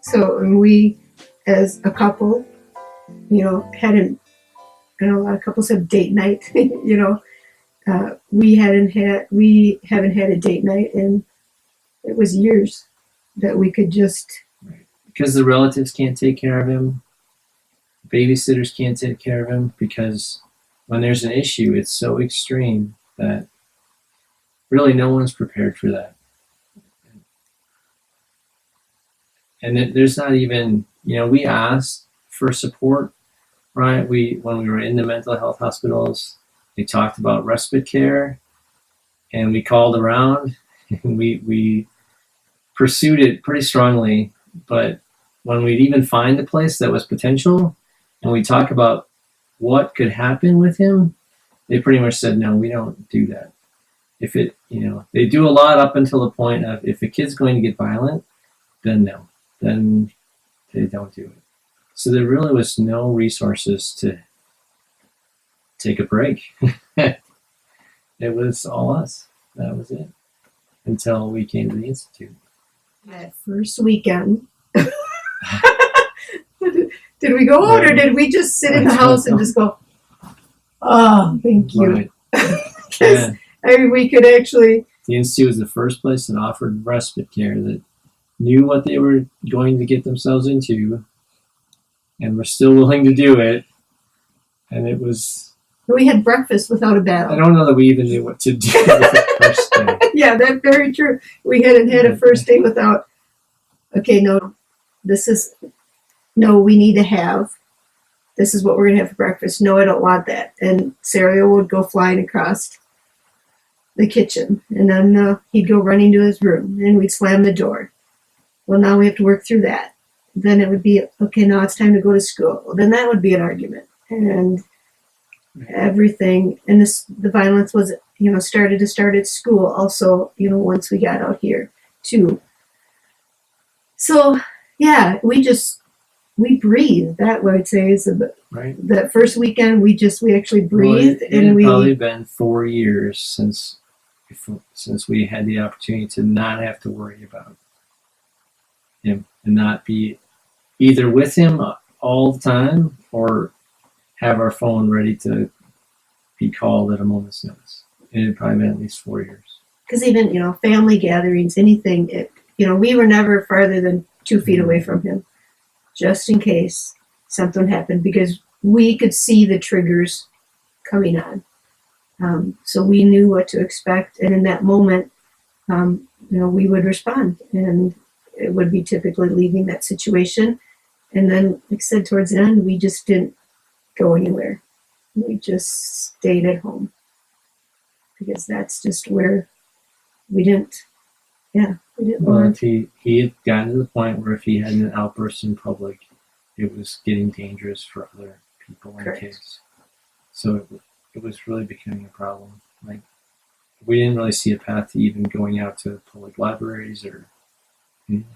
So and we, as a couple, hadn't. I know a lot of couples have date night. We haven't had a date night, and it was years that we could just. Right. Because the relatives can't take care of him, babysitters can't take care of him, because when there's an issue, it's so extreme that really no one's prepared for that. And there's not even, we asked for support, right? When we were in the mental health hospitals, they talked about respite care, and we called around, and we pursued it pretty strongly. But when we'd even find a place that was potential, and we talk about what could happen with him, they pretty much said, no, we don't do that. If it, they do a lot up until the point of, if a kid's going to get violent, then no, then they don't do it. So there really was no resources to take a break. It was all us. That was it. Until we came to the Institute. That first weekend, did we go out, or did we just sit in the house and just go, oh, thank you? Right. Because we could actually. The Institute was the first place that offered respite care, that knew what they were going to get themselves into, and were still willing to do it. And it was. We had breakfast without a battle. I don't know that we even knew what to do with the first day. Yeah, that's very true. We hadn't had a first date without, okay, no, we need to have, this is what we're going to have for breakfast. No, I don't want that. And Sario would go flying across the kitchen, and then he'd go running to his room, and we'd slam the door. Well, now we have to work through that. Then it would be, okay, now it's time to go to school. Well, then that would be an argument. And everything, and the violence was, started at school also, once we got out here too. So yeah, we breathed. That what I'd say is right. That first weekend we actually breathed. Well, it had probably been 4 years since we had the opportunity to not have to worry about him, and not be either with him all the time, or have our phone ready to be called at a moment's notice. It had probably been at least 4 years. Because even, family gatherings, anything, we were never farther than 2 feet away from him, just in case something happened, because we could see the triggers coming on. So we knew what to expect, and in that moment, we would respond, and it would be typically leaving that situation. And then, like I said, towards the end, we just didn't go anywhere. We just stayed at home, because that's just where we didn't Well, he had gotten to the point where if he had an outburst in public, it was getting dangerous for other people and kids. So it was really becoming a problem. Like, we didn't really see a path to even going out to public libraries or anything.